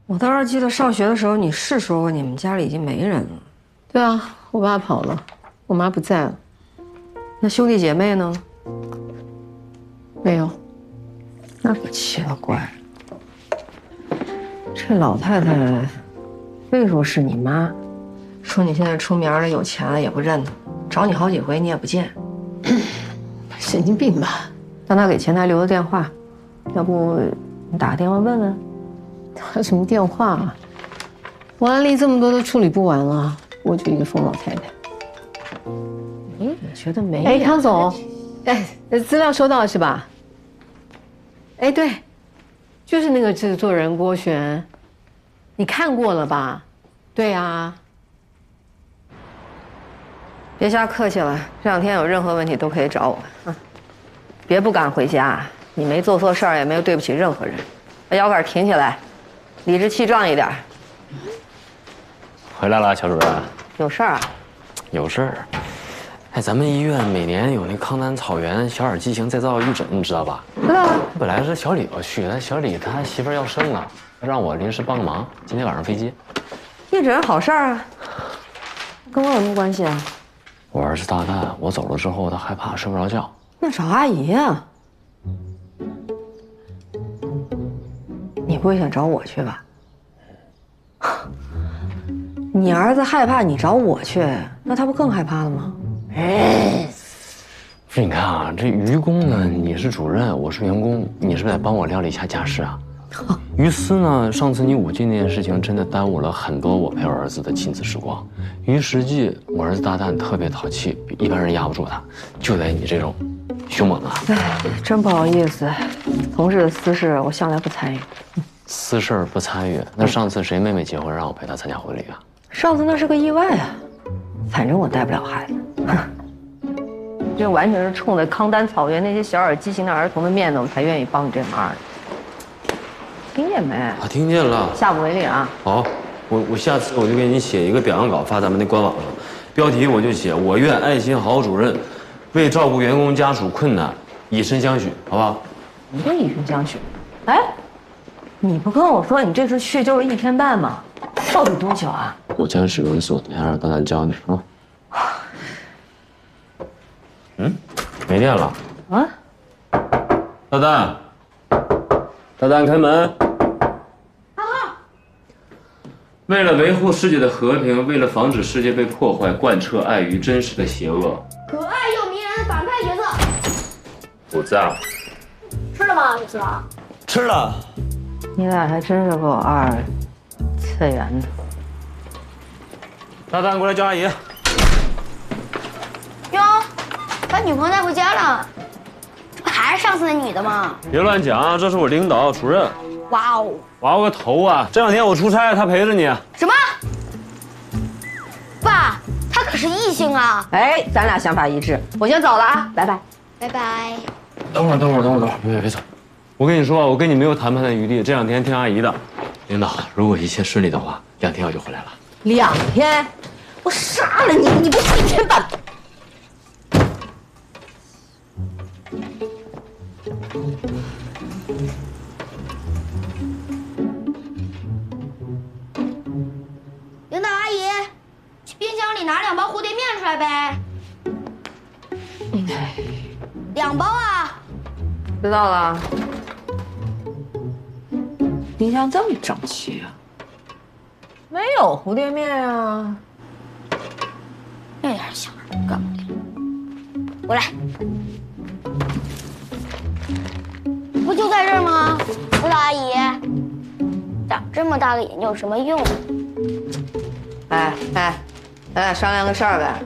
我倒是记得上学的时候你是说过你们家里已经没人了。对啊，我爸跑了，我妈不在了。那兄弟姐妹呢？没有。那可奇了怪了。这老太太非说是你妈，说你现在出名了有钱了也不认她，找你好几回你也不见。神经病吧？让她给前台留个电话，要不你打个电话问问。打什么电话啊？我案例这么多都处理不完了，我就一个疯老太太。我觉得没。哎，康总，哎，资料收到了是吧？哎，对，就是那个制作人郭璇，你看过了吧？对啊。别瞎客气了，这两天有任何问题都可以找我啊。别不敢回家，你没做错事儿，也没有对不起任何人。把腰杆挺起来，理直气壮一点。回来了，乔主任。有事儿啊？有事儿。哎，咱们医院每年有那康丹草原小儿畸形再造预诊，你知道吧？知道啊。本来是小李要去，但小李他媳妇儿要生了，让我临时帮个忙。今天晚上飞机。预诊好事儿啊，跟我有什么关系啊？我儿子大蛋，我走了之后他害怕睡不着觉。那找阿姨啊。你不会想找我去吧？你儿子害怕，你找我去，那他不更害怕了吗？哎，不是，你看啊，这于公呢，你是主任，我是员工，你是不是得帮我料理一下家事啊？于私呢，上次你舞技那件事情真的耽误了很多我陪我儿子的亲子时光。于实际，我儿子大蛋特别淘气，一般人压不住他，就得你这种凶猛啊。哎，真不好意思，同事的私事我向来不参与。私事儿不参与，那上次谁妹妹结婚让我陪她参加婚礼啊？上次那是个意外啊，反正我带不了孩子。这完全是冲着康丹草原那些小儿畸形的儿童的面子，我才愿意帮你这忙的。听见没？啊，听见了。下不为例啊。好，我下次我就给你写一个表扬稿发咱们那官网上，标题我就写“我院爱心好主任为照顾员工家属困难以身相许”，好不好？你这以身相许？哎，你不跟我说你这次去就是1天半吗？到底多久啊？我将使用手，你还让大蛋教你啊。没电了。啊？大蛋，大蛋开门。为了维护世界的和平，为了防止世界被破坏，贯彻爱与真实的邪恶。可爱又迷人的反派角色。不在。吃了吗？你吃了？吃了。你俩还真是够二次元的。大蛋，过来叫阿姨。哟，把女朋友带回家了，这不还是上次那女的吗？别乱讲，这是我领导主任。哇哦！娃个头啊！这两天我出差，他陪着你。什么？爸，他可是异性啊！哎，咱俩想法一致，我先走了啊，拜拜。拜拜。等会儿，别走！我跟你说，我跟你没有谈判的余地，这两天听阿姨的。领导，如果一切顺利的话，2天我就回来了。2天？我杀了你！你不1天半。领导阿姨，去冰箱里拿2包蝴蝶面出来呗。2包啊！知道了。冰箱这么整齐啊？没有蝴蝶面啊。那点小事干不了。过来。不就在这儿吗？领导阿姨，长这么大个眼睛有什么用？哎，咱俩商量个事儿呗，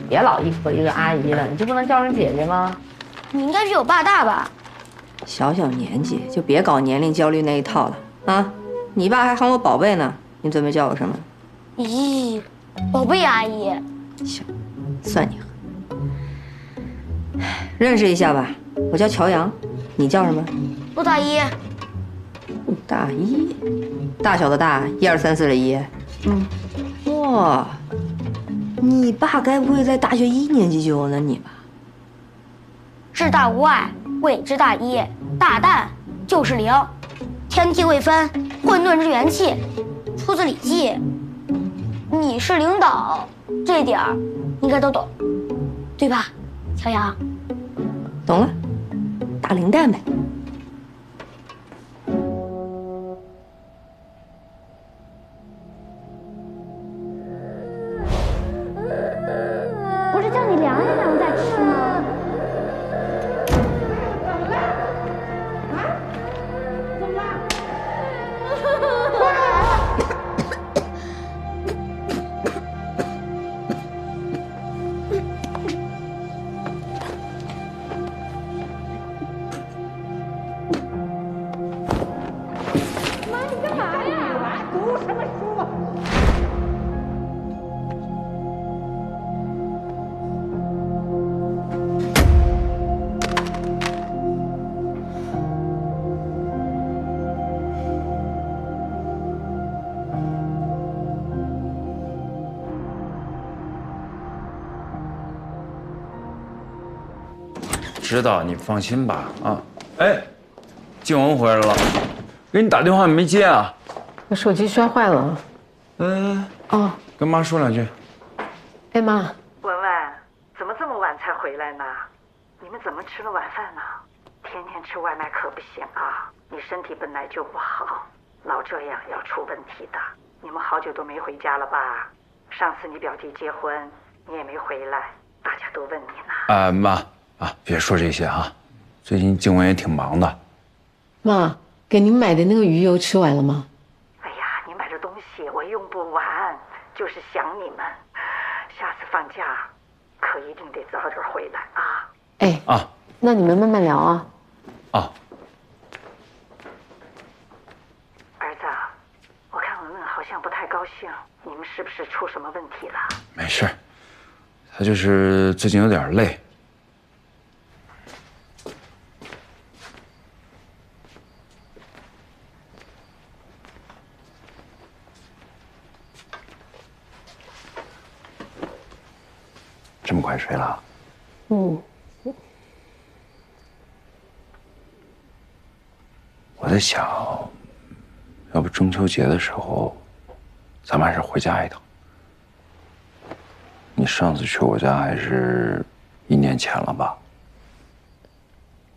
别老一说一个阿姨了，你就不能叫声姐姐吗？你应该比我爸大吧？小年纪就别搞年龄焦虑那一套了啊！你爸还喊我宝贝呢，你准备叫我什么？咦，宝贝阿姨。行，算你狠。认识一下吧，我叫乔阳，你叫什么？陆大姨。陆大一，大小的大，1、2、3、4的1。哇，你爸该不会在大学1年级就有了你吧？志大无碍，谓之大一，大蛋就是0，天天地未分，混沌之元气，出自《礼记》。你是领导，这点儿应该都懂，对吧，小杨？懂了，大零蛋呗。不是叫你凉一凉再吃吗？知道，你放心吧。啊，哎，静雯回来了，给你打电话你没接啊？我手机摔坏了。哦，跟妈说两句。哎妈，文文，怎么这么晚才回来呢？你们怎么吃了晚饭呢？天天吃外卖可不行啊！你身体本来就不好，老这样要出问题的。你们好久都没回家了吧？上次你表弟结婚，你也没回来，大家都问你呢。妈啊，别说这些啊，最近静雯也挺忙的。妈，给您买的那个鱼油吃完了吗？哎呀，你买的东西我用不完，就是想你们。下次放假可一定得早点回来啊！哎啊，那你们慢慢聊啊。啊，儿子，我看文文好像不太高兴，你们是不是出什么问题了？没事，她就是最近有点累。这么快睡了？我在想，要不中秋节的时候，咱们还是回家一趟。你上次去我家还是1年前了吧？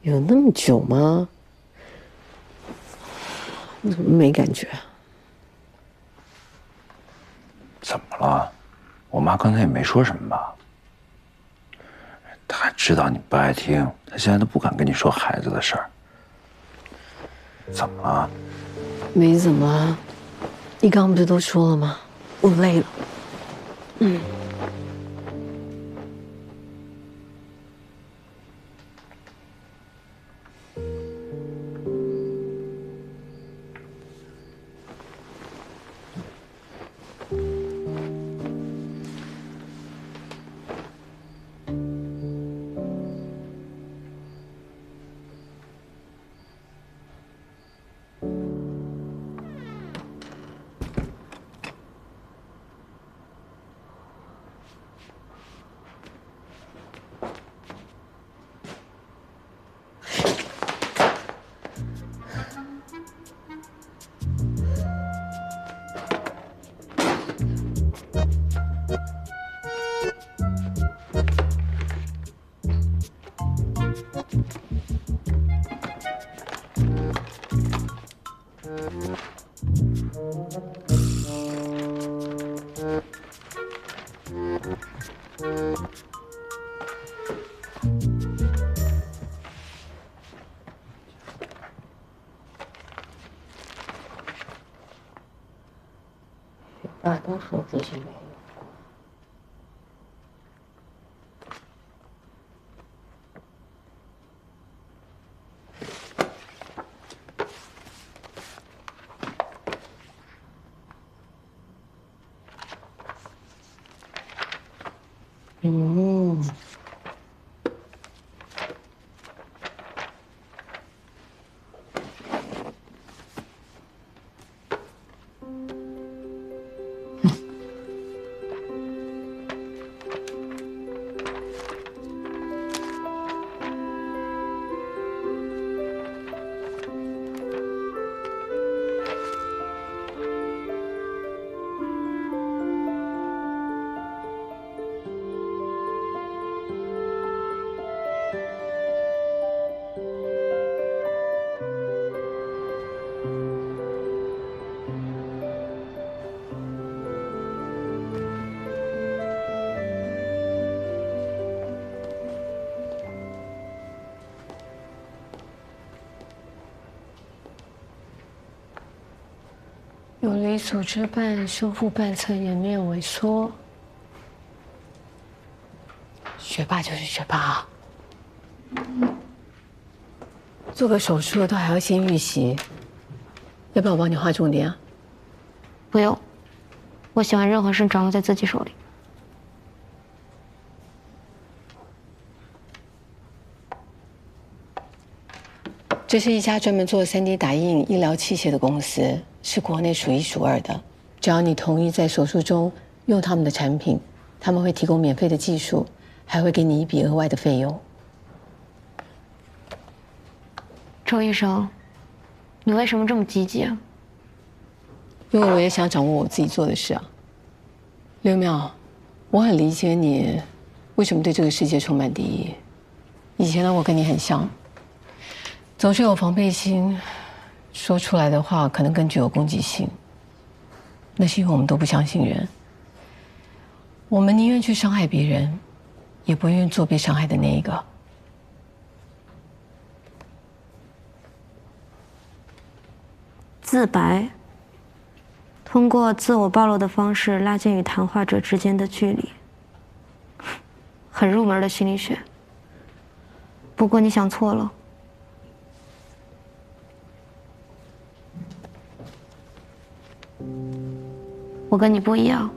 有那么久吗？我怎么没感觉？怎么了？我妈刚才也没说什么吧？她知道你不爱听，她现在都不敢跟你说孩子的事儿。怎么了？没怎么。你刚刚不是都说了吗？我累了。爸都说自己没有。有离组织瓣修复瓣侧颜面萎缩。学霸就是学霸啊！做个手术都还要先预习，要不要我帮你画重点啊？不用，我喜欢任何事掌握在自己手里。这是一家专门做3D 打印医疗器械的公司，是国内数1数2的。只要你同意在手术中用他们的产品，他们会提供免费的技术，还会给你一笔额外的费用。周医生，你为什么这么积极啊？因为我也想掌握我自己做的事啊。刘淼，我很理解你为什么对这个世界充满敌意。以前的我跟你很像，总是有防备心，说出来的话可能更具有攻击性。那是因为我们都不相信人，我们宁愿去伤害别人，也不愿意做被伤害的那一个。自白，通过自我暴露的方式拉近与谈话者之间的距离，很入门的心理学。不过你想错了。我跟你不一样。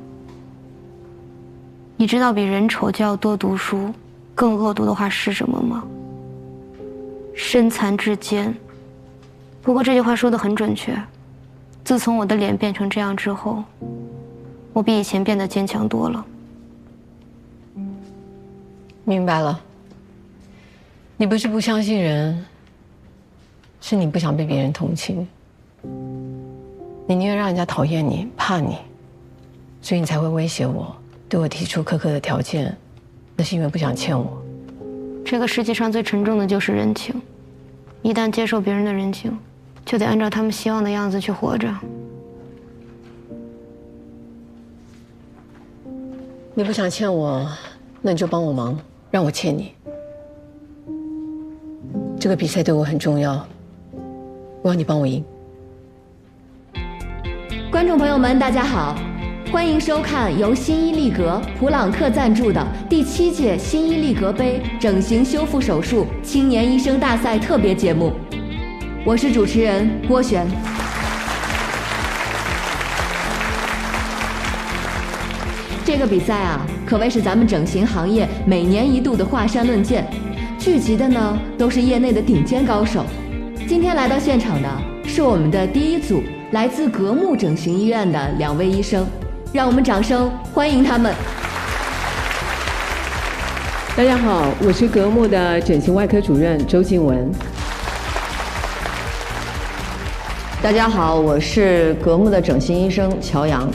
你知道比人丑就要多读书更恶毒的话是什么吗？身残志坚。不过这句话说得很准确。自从我的脸变成这样之后，我比以前变得坚强多了。明白了。你不是不相信人，是你不想被别人同情。你宁愿让人家讨厌你、怕你，所以你才会威胁我，对我提出苛刻的条件，那是因为不想欠我。这个世界上最沉重的就是人情，一旦接受别人的人情，就得按照他们希望的样子去活着。你不想欠我，那你就帮我忙，让我欠你。这个比赛对我很重要，我要你帮我赢。观众朋友们，大家好，欢迎收看由新伊利格普朗克赞助的第7届新伊利格杯整形修复手术青年医生大赛特别节目，我是主持人郭璇。这个比赛啊，可谓是咱们整形行业每年一度的华山论剑，聚集的呢都是业内的顶尖高手。今天来到现场的是我们的第一组来自格木整形医院的2位医生，让我们掌声欢迎他们。大家好，我是格木的整形外科主任周静雯。大家好，我是格木的整形医生乔阳。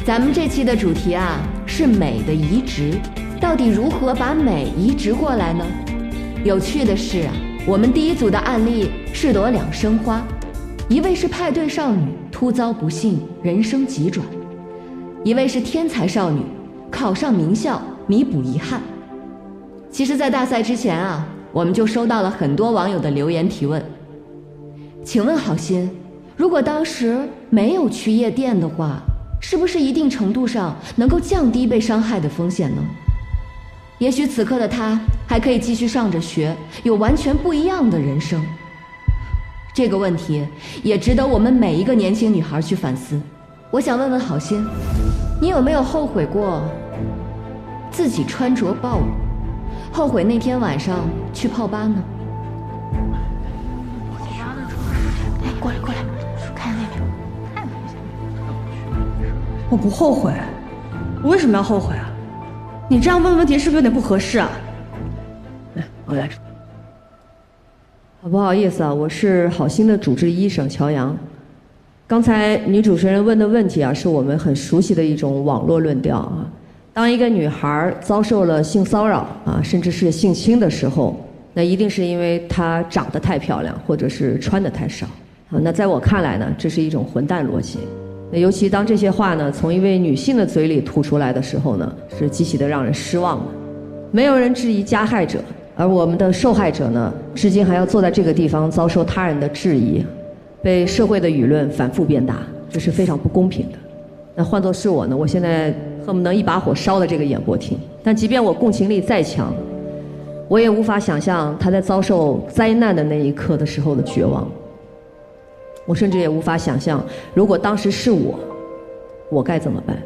咱们这期的主题啊是美的移植，到底如何把美移植过来呢？有趣的是啊，我们第一组的案例是朵2生花，一位是派对少女，突遭不幸，人生急转；一位是天才少女，考上名校，弥补遗憾。其实，在大赛之前啊，我们就收到了很多网友的留言提问。请问好心，如果当时没有去夜店的话，是不是一定程度上能够降低被伤害的风险呢？也许此刻的他还可以继续上着学，有完全不一样的人生。这个问题也值得我们每一个年轻女孩去反思。我想问问好心，你有没有后悔过自己穿着暴露，后悔那天晚上去泡吧呢？哎，过来，看那边。我不后悔，我为什么要后悔啊？你这样问问题是不是有点不合适啊？我来。不好意思啊，我是好心的主治医生乔阳。刚才女主持人问的问题啊，是我们很熟悉的一种网络论调啊。当一个女孩遭受了性骚扰啊，甚至是性侵的时候，那一定是因为她长得太漂亮，或者是穿得太少啊。那在我看来呢，这是一种混蛋逻辑。尤其当这些话呢从一位女性的嘴里吐出来的时候呢，是极其的让人失望的。没有人质疑加害者，而我们的受害者呢，至今还要坐在这个地方遭受他人的质疑，被社会的舆论反复鞭打，这是非常不公平的。那换作是我呢，我现在恨不能一把火烧了这个演播厅。但即便我共情力再强，我也无法想象他在遭受灾难的那一刻的时候的绝望。我甚至也无法想象，如果当时是我该怎么办。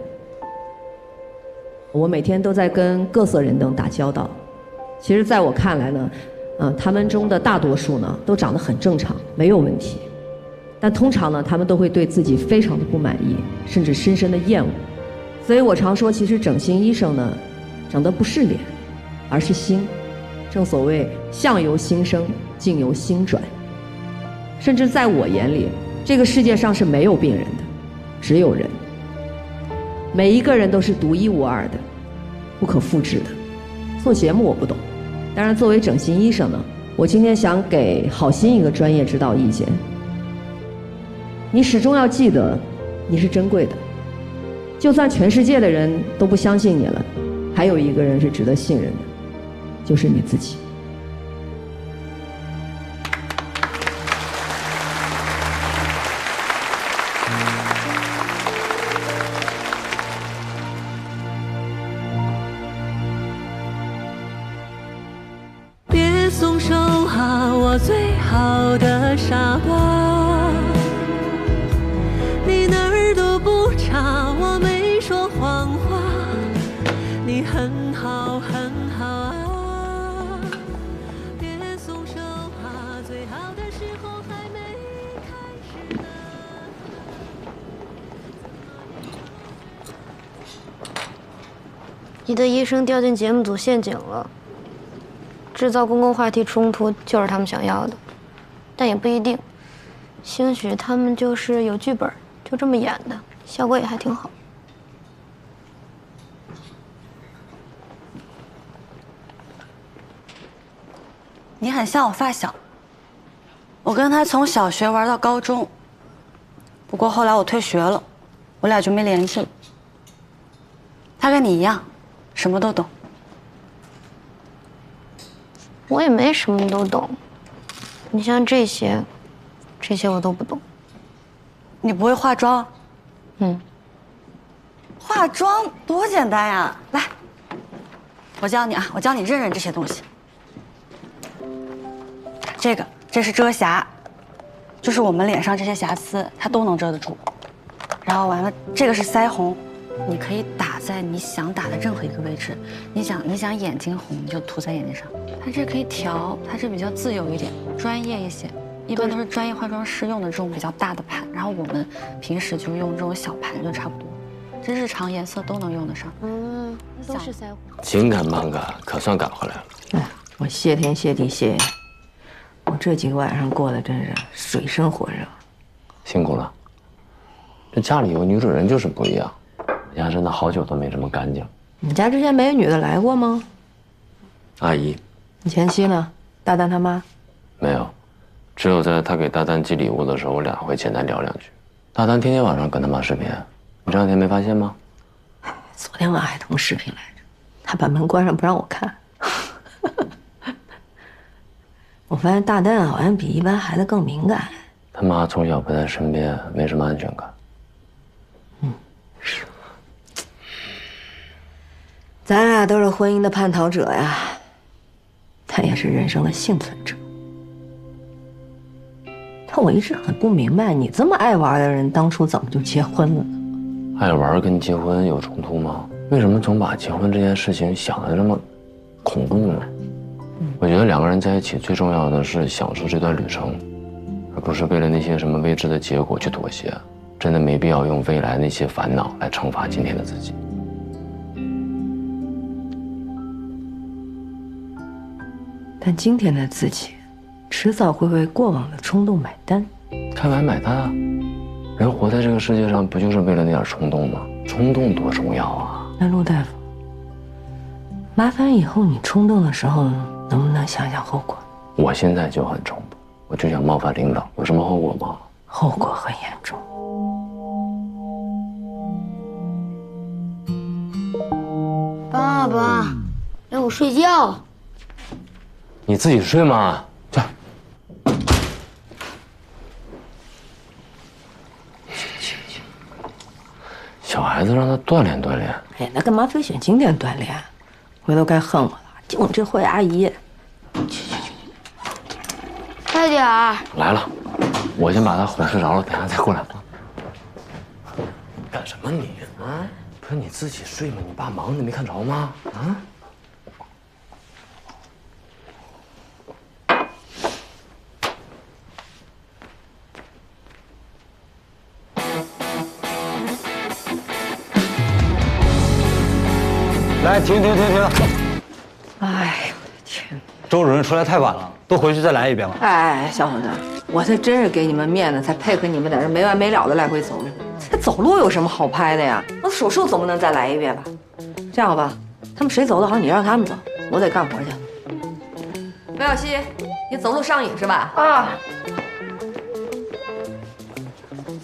我每天都在跟各色人等打交道，其实在我看来呢，他们中的大多数呢都长得很正常，没有问题。但通常呢，他们都会对自己非常的不满意，甚至深深的厌恶。所以我常说，其实整形医生呢，整的不是脸，而是心。正所谓相由心生，境由心转。甚至在我眼里，这个世界上是没有病人的，只有人。每一个人都是独一无二的，不可复制的。做节目我不懂，当然作为整形医生呢，我今天想给郝鑫一个专业指导意见。你始终要记得，你是珍贵的。就算全世界的人都不相信你了，还有一个人是值得信任的，就是你自己。别松手啊，我最好的傻瓜，你哪儿都不差，我没说谎话，你很好很好啊，别松手啊，最好的时候还没开始呢。你的医生掉进节目组陷阱了。制造公共话题冲突就是他们想要的，但也不一定。兴许他们就是有剧本，就这么演的，效果也还挺好。你很像我发小，我跟他从小学玩到高中，不过后来我退学了，我俩就没联系了。他跟你一样，什么都懂。我也没什么都懂，你像这些我都不懂。你不会化妆？化妆多简单呀！来，我教你啊，我教你认这些东西。这是遮瑕，就是我们脸上这些瑕疵，它都能遮得住。然后完了，这个是腮红，你可以打在你想打的任何一个位置。你想眼睛红，你就涂在眼睛上。它这可以调，它这比较自由一点，专业一些。一般都是专业化妆师用的这种比较大的盘，然后我们平时就用这种小盘就差不多。这日常颜色都能用得上。都是腮红。紧赶慢赶，可算赶回来了。哎，我谢天谢地谢谢，我这几个晚上过得真是水深火热。辛苦了。这家里有女主人就是不一样，人家真的好久都没这么干净。你们家之前没有女的来过吗？阿姨。你前妻呢？大丹他妈？没有，只有在他给大丹寄礼物的时候，我俩会简单聊两句。大丹天天晚上跟他妈视频，你这两天没发现吗？昨天晚上还通视频来着，他把门关上不让我看。我发现大丹好像比一般孩子更敏感。他妈从小不在身边，没什么安全感。是。咱俩都是婚姻的叛逃者呀，他也是人生的幸存者。但我一直很不明白，你这么爱玩的人，当初怎么就结婚了呢？爱玩跟结婚有冲突吗？为什么总把结婚这件事情想得这么恐怖呢？我觉得两个人在一起最重要的是享受这段旅程，而不是为了那些什么未知的结果去妥协。真的没必要用未来那些烦恼来惩罚今天的自己。但今天的自己，迟早会为过往的冲动买单。开完买单啊！人活在这个世界上，不就是为了那点冲动吗？冲动多重要啊！那陆大夫，麻烦以后你冲动的时候，能不能想想后果？我现在就很冲动，我就想冒犯领导，有什么后果吗？后果很严重。爸爸，让我睡觉。你自己睡嘛，去。小孩子让他锻炼锻炼。哎，那干嘛非选景点锻炼？回头该恨我了。就你这坏阿姨。快点儿！来了，我先把他哄睡着了，等下再过来。干什么你啊？不是你自己睡吗？你爸忙，你没看着吗？啊？来，停！哎呦我的天！周主任出来太晚了，都回去再来一遍吧。哎，小伙子，我这真是给你们面子，才配合你们在这没完没了的来回走路。这走路有什么好拍的呀？那手术总不能再来一遍吧？这样吧，他们谁走得好，你让他们走，我得干活去。梅小西，你走路上瘾是吧？啊。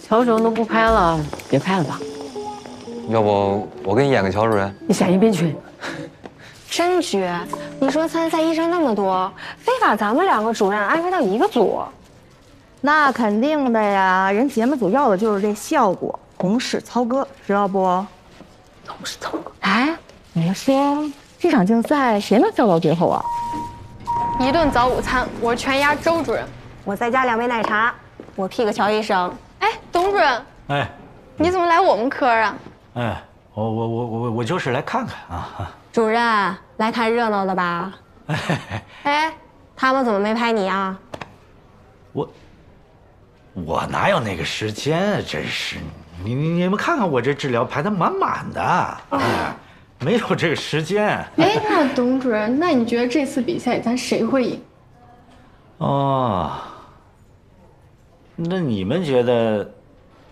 乔主任都不拍了，别拍了吧。要不我给你演个乔主任？你闪一边去。真绝！你说参赛医生那么多，非把咱们2个主任安排到一个组？那肯定的呀，人节目组要的就是这效果，同事操戈，知道不？同事操戈。哎，你说这场竞赛谁能笑到最后啊？一顿早午餐，我全压周主任，我再加2杯奶茶，我 P 个乔医生。哎，董主任，哎，你怎么来我们科啊？哎，我就是来看看啊。主任来看热闹的吧？哎，他们怎么没拍你啊？我哪有那个时间？真是，你们看看我这治疗排得满满的，哎，没有这个时间。哎，那董主任，那你觉得这次比赛咱谁会赢？哦，那你们觉得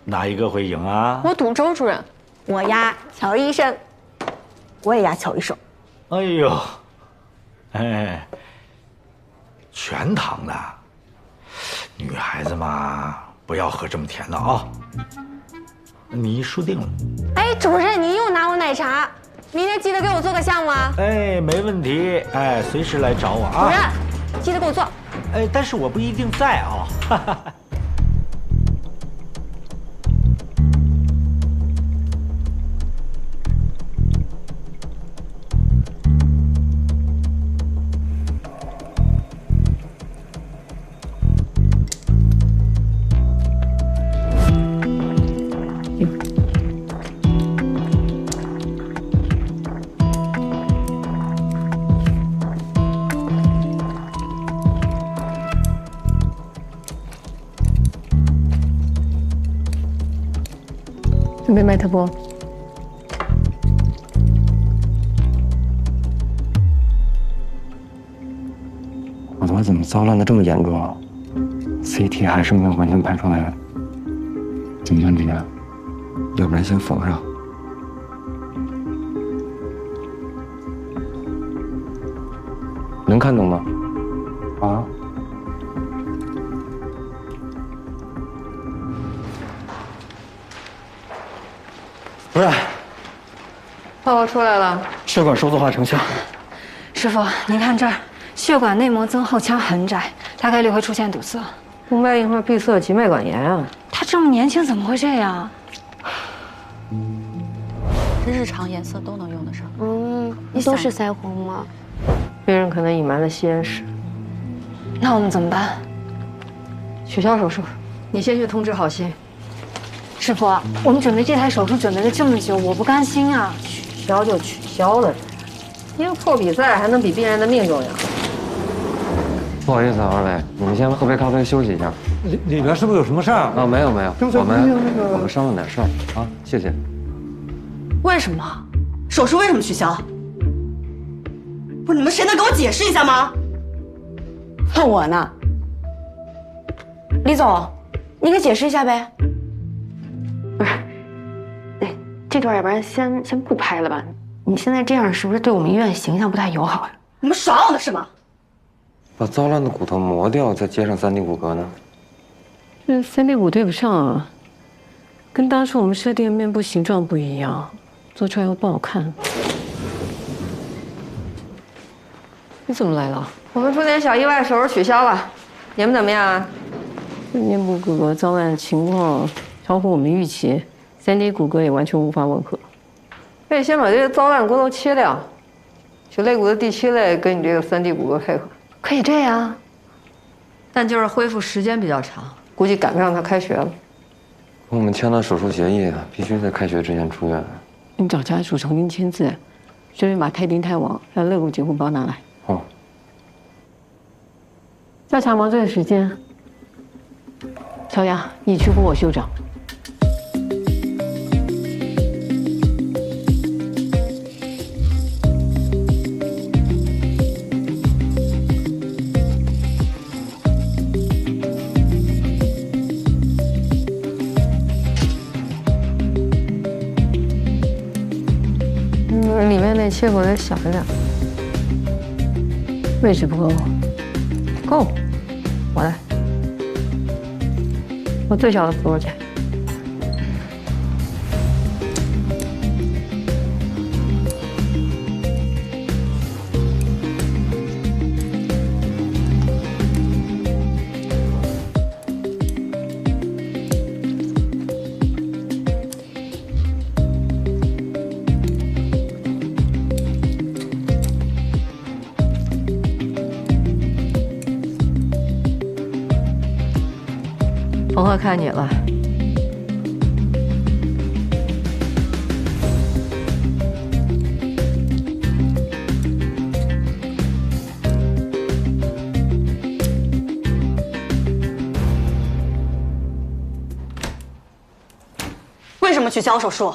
哪一个会赢啊？我赌周主任，我压乔医生。我也压乔医生。哎呦，哎，全糖的，女孩子嘛，不要喝这么甜的啊。你输定了。哎，主任，您又拿我奶茶，明天记得给我做个项目啊。哎，没问题，哎，随时来找我啊。主任，记得给我做。哎，但是我不一定在啊。哈哈。准备麦特波。我他妈怎么糟烂的这么严重啊 ？CT 还是没有完全排出来，怎么办这样？要不然先缝上。能看懂吗？啊？不是，报告出来了，血管收缩化成像。师傅，您看这儿，血管内膜增厚腔很窄，大概率会出现堵塞。动脉硬化闭塞、急脉管炎啊！他这么年轻，怎么会这样？日常颜色都能用得上。都是腮红吗？病人可能隐瞒了吸烟史。那我们怎么办？取消手术，你先去通知郝鑫。师傅，我们准备这台手术准备了这么久，我不甘心啊！取消就取消了，一个破比赛还能比病人的命重要？不好意思啊，二位，你们先喝杯咖啡休息一下。里边是不是有什么事儿啊？啊，没有，我们商量点事儿啊，谢谢。为什么？手术为什么取消？不是你们谁能给我解释一下吗？问我呢？李总，你给解释一下呗。不是，这段要不然先不拍了吧？你现在这样是不是对我们医院形象不太友好呀？你们耍我呢是吗？把糟烂的骨头磨掉，再接上3D 骨骼呢？这3D 骨对不上啊，跟当初我们设定的面部形状不一样，做出来又不好看。你怎么来了？我们出点小意外，手术取消了。你们怎么样啊？面部骨骼早晚情况超乎我们预期，3D 骨骼也完全无法吻合。可以先把这个糟烂骨头切掉，取肋骨的第7类跟你这个3D 骨骼配合。可以这样，但就是恢复时间比较长，估计赶不上他开学了。我们签了手术协议，必须在开学之前出院。你找家属重新签字，顺便把泰丁、泰王还有肋骨截骨包拿来。好。叫查毛这个时间，小雅，你去扶我兄长。里面那切口得小一点，位置不够，够，我来，我最小的扶手去。红鹤看你了，为什么取消手术？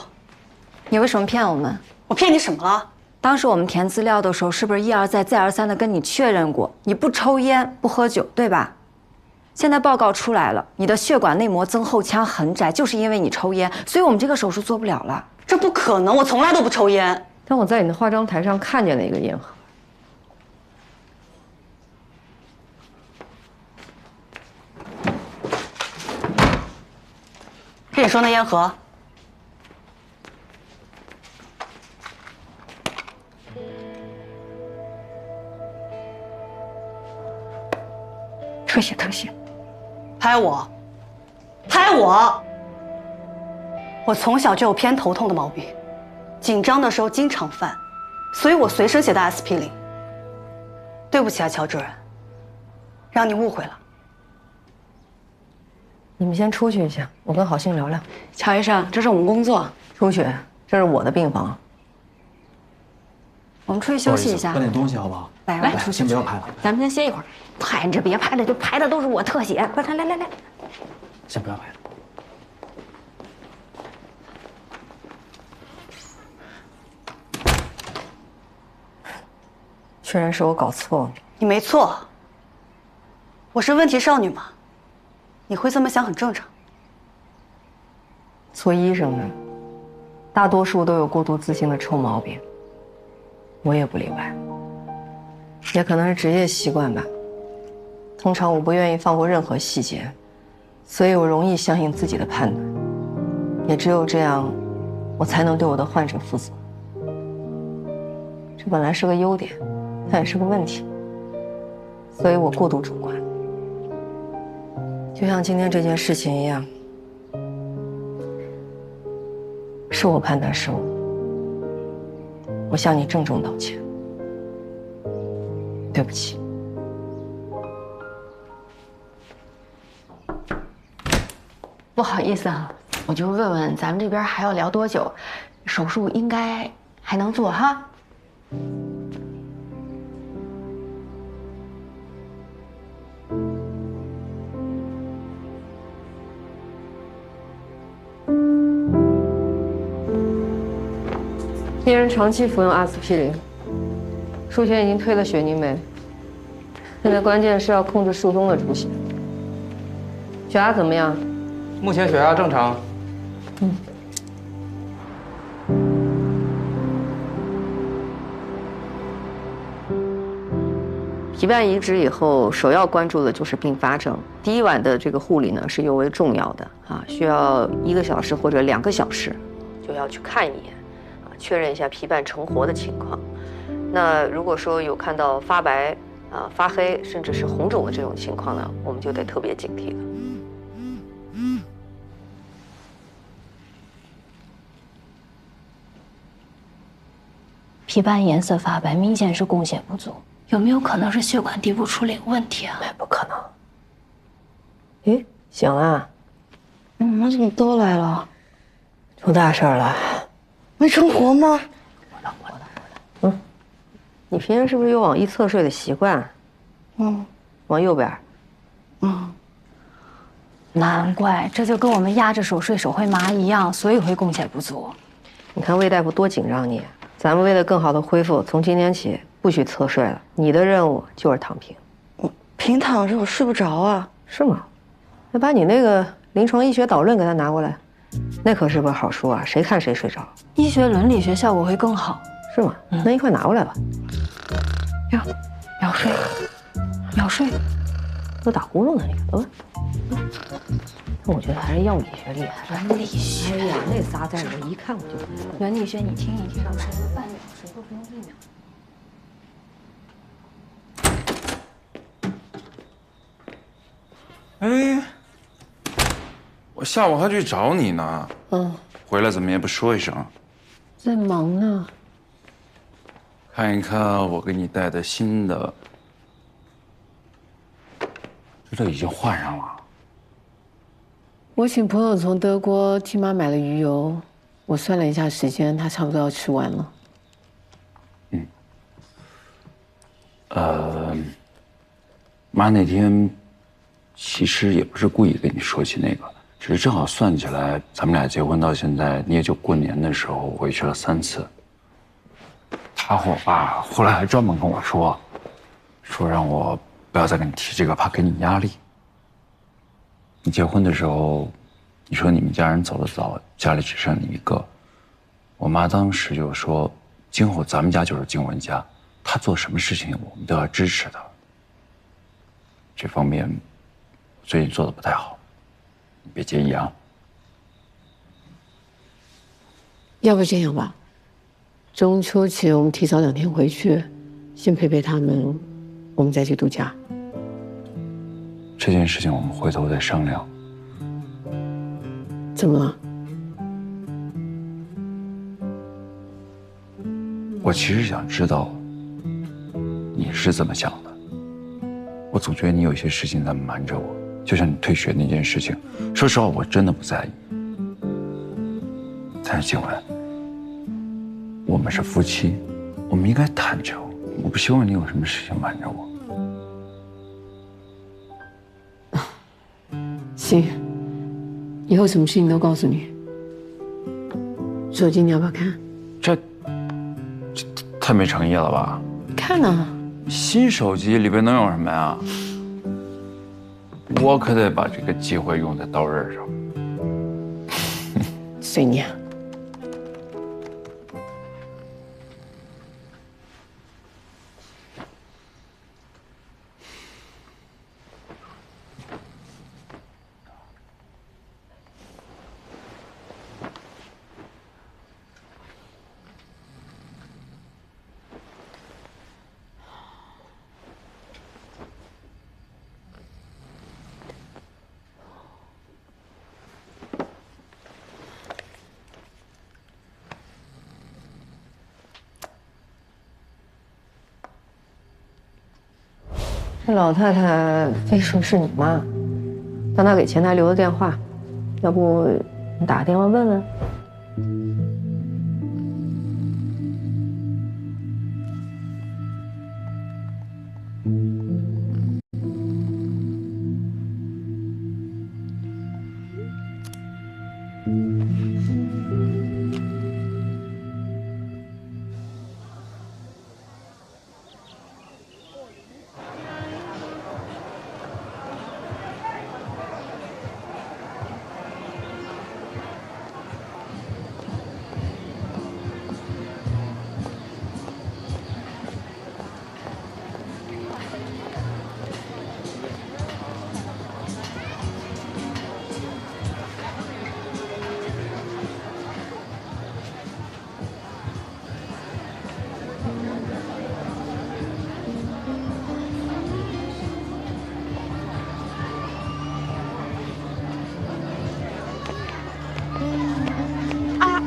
你为什么骗我们？我骗你什么了？当时我们填资料的时候，是不是一而再再而三的跟你确认过，你不抽烟不喝酒，对吧？现在报告出来了，你的血管内膜增厚腔很窄，就是因为你抽烟，所以我们这个手术做不了了。这不可能，我从来都不抽烟。但我在你的化妆台上看见了一个烟盒。是你说那烟盒？特写特写，拍我，拍我！我从小就有偏头痛的毛病，紧张的时候经常犯，所以我随身携带 SP0。对不起啊，乔主任，让你误会了。你们先出去一下，我跟郝信聊聊。乔医生，这是我们工作。出去，这是我的病房。我们出去休息一下，搬点东西好不好？来，出去，先不要拍了，咱们先歇一会儿。拍这别拍了，这拍的都是我特写。快来，先不要拍了。确认是我搞错了。你没错，我是问题少女嘛，你会这么想很正常。做医生的，大多数都有过度自信的臭毛病，我也不例外。也可能是职业习惯吧。通常我不愿意放过任何细节，所以我容易相信自己的判断。也只有这样，我才能对我的患者负责。这本来是个优点，但也是个问题。所以我过度主观，就像今天这件事情一样，是我判断失误，我向你郑重道歉，对不起。不好意思啊，我就问问咱们这边还要聊多久？手术应该还能做哈？病人长期服用阿司匹林，术前已经推了血凝酶，现在关键是要控制术中的出血。血压怎么样？目前血压正常。皮瓣移植以后，首要关注的就是并发症。第一晚的这个护理呢是尤为重要的啊，需要1个小时或者2个小时就要去看一眼，啊，确认一下皮瓣成活的情况。那如果说有看到发白、发黑，甚至是红肿的这种情况呢，我们就得特别警惕了。皮瓣颜色发白，明显是供血不足，有没有可能是血管底部处理问题啊？不可能。咦，醒了？妈怎么都来了？出大事了？没成活吗？你平时是不是有往一侧睡的习惯？往右边。难怪，这就跟我们压着手睡手会麻一样，所以会供血不足。你看魏大夫多紧张你，咱们为了更好的恢复，从今天起不许侧睡了。你的任务就是躺平。平躺着我睡不着啊。是吗？那把你那个临床医学导论给他拿过来，那可是本好书啊，谁看谁睡着。医学伦理学效果会更好。是吗？那一块拿过来吧。秒睡，秒睡，都打呼噜呢，你看，都。那我觉得还是药理学厉害。伦理学，哎呀，那仨字我一看我就。伦理学你听一听，半秒谁都不用1哎，秒。我下午还去找你呢。回来怎么也不说一声？在忙呢。看一看我给你带的新的，这都已经换上了。我请朋友从德国替妈买了鱼油，我算了一下时间，他差不多要吃完了。妈那天其实也不是故意跟你说起那个，只是正好算起来，咱们俩结婚到现在，你也就过年的时候回去了3次。他和我爸后来还专门跟我说让我不要再跟你提这个，怕给你压力。你结婚的时候，你说你们家人走得早，家里只剩你一个。我妈当时就说，今后咱们家就是静文家，她做什么事情我们都要支持她。这方面最近做的不太好，你别介意啊。要不这样吧，中秋节我们提早2天回去，先陪陪他们，我们再去度假。这件事情我们回头再商量。怎么了？我其实想知道你是怎么想的。我总觉得你有些事情在瞒着我，就像你退学那件事情，说实话我真的不在意。但是静文，我们是夫妻，我们应该坦诚。我不希望你有什么事情瞒着我。行，以后什么事情都告诉你。手机你要不要看？这太没诚意了吧？看啊。新手机里边能有什么呀？我可得把这个机会用在刀刃上。随你啊。这老太太非说是你妈，让她给前台留的电话，要不你打个电话问问？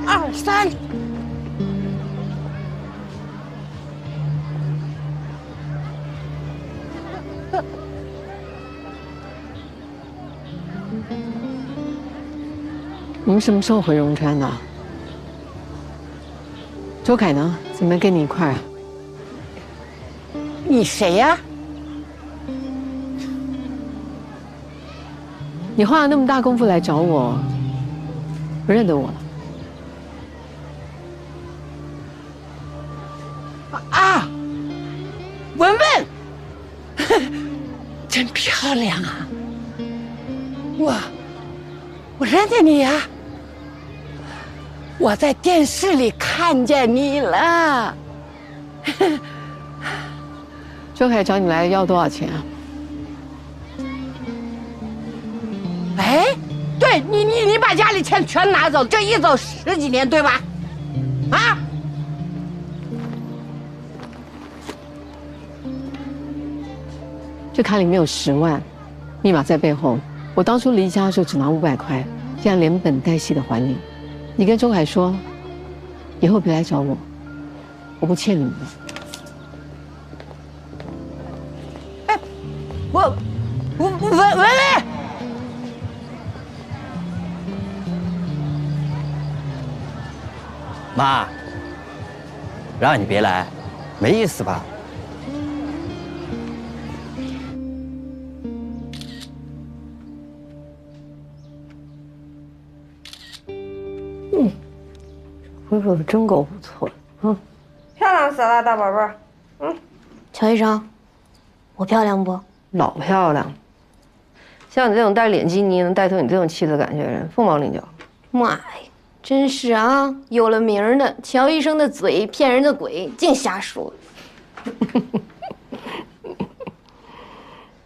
2、3。你们什么时候回荣川的？周凯呢？怎么没跟你一块儿啊？你谁呀？你花了那么大功夫来找我，不认得我了？啊，文文，真漂亮啊！我认得你呀，我在电视里看见你了。周凯找你来要多少钱啊？哎，对你把家里钱全拿走，这一走10几年，对吧？啊？这卡里面有10万，密码在背后。我当初离家的时候只拿500块，现在连本带息的还你。你跟周凯说，以后别来找我，我不欠你们的。哎，文文，妈，让你别来，没意思吧？恢复的真够不错的，漂亮死了，大宝贝儿。乔医生，我漂亮不？老漂亮。像你这种带脸基尼能带出你这种气质感觉的人，凤毛麟角。妈呀，真是啊，有了名儿的乔医生的嘴骗人的鬼，净瞎说。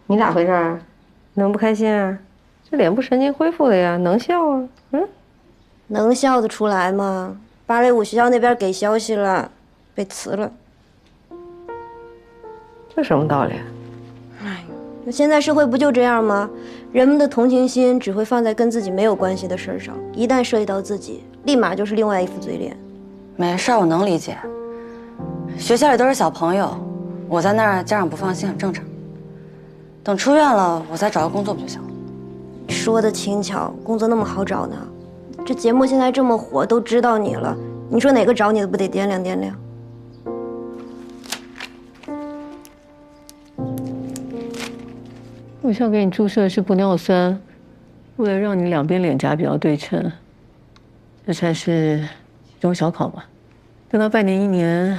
你咋回事啊？能不开心啊？这脸部神经恢复了呀，能笑啊？能笑得出来吗？芭蕾舞学校那边给消息了，被辞了。这什么道理？那现在社会不就这样吗？人们的同情心只会放在跟自己没有关系的事上，一旦涉及到自己，立马就是另外一副嘴脸。没事，我能理解。学校里都是小朋友，我在那儿家长不放心很正常。等出院了，我再找个工作不就行了？说的轻巧，工作那么好找呢？这节目现在这么火，都知道你了，你说哪个找你的不得掂量掂量？我想给你注射的是玻尿酸，为了让你两边脸颊比较对称，这算是期中小考吧。等到半年1年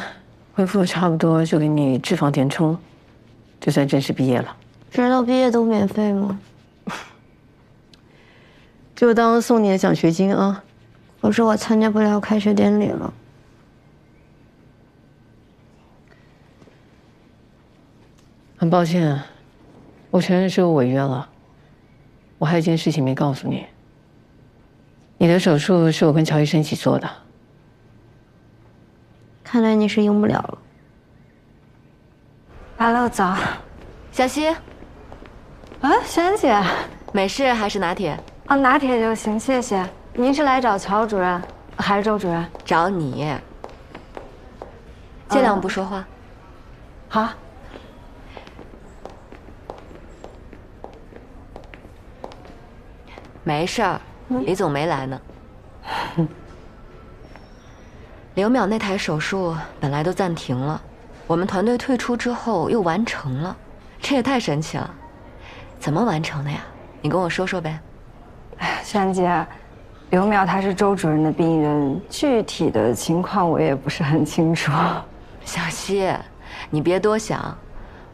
恢复的差不多，就给你脂肪填充，就算正式毕业了。直到毕业都免费吗？就当送你的奖学金啊！可是我参加不了开学典礼了。很抱歉，我承认是我违约了。我还有一件事情没告诉你，你的手术是我跟乔医生一起做的。看来你是赢不了了。Hello， 早，小溪。啊，珊姐，美式还是拿铁？哦，拿铁就行，谢谢。您是来找乔主任还是周主任？找你。尽量不说话。好。没事儿，李总没来呢。刘淼那台手术本来都暂停了，我们团队退出之后又完成了，这也太神奇了。怎么完成的呀？你跟我说说呗。哎呀，珊姐，刘淼他是周主任的病人，具体的情况我也不是很清楚。小溪，你别多想，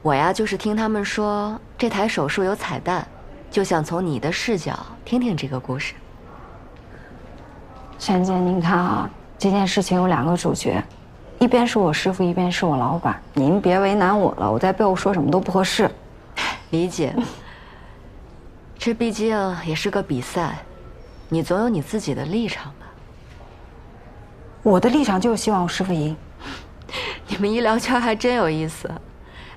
我呀就是听他们说这台手术有彩蛋，就想从你的视角听听这个故事。珊姐，您看啊，这件事情有2个主角，一边是我师傅，一边是我老板，您别为难我了，我在背后说什么都不合适。理解。这毕竟也是个比赛，你总有你自己的立场吧？我的立场就是希望我师傅赢。你们医疗圈还真有意思。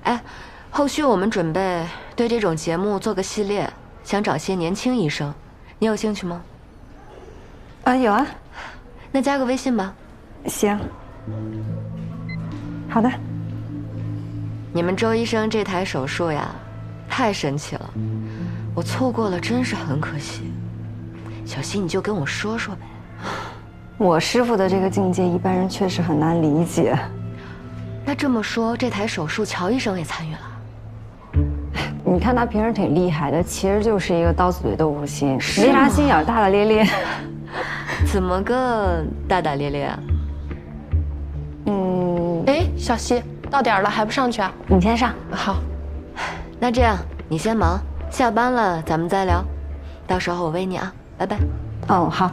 哎，后续我们准备对这种节目做个系列，想找些年轻医生，你有兴趣吗？有啊。那加个微信吧。行。好的。你们周医生这台手术呀，太神奇了，我错过了真是很可惜。小溪，你就跟我说说呗。我师傅的这个境界，一般人确实很难理解。那这么说，这台手术乔医生也参与了？你看他平时挺厉害的，其实就是一个刀子嘴豆腐心，没啥心眼，大大咧咧。怎么个大大咧咧啊？哎，小溪，到点了还不上去啊？你先上。好。那这样你先忙，下班了咱们再聊。到时候我喂你啊，拜拜。哦，好。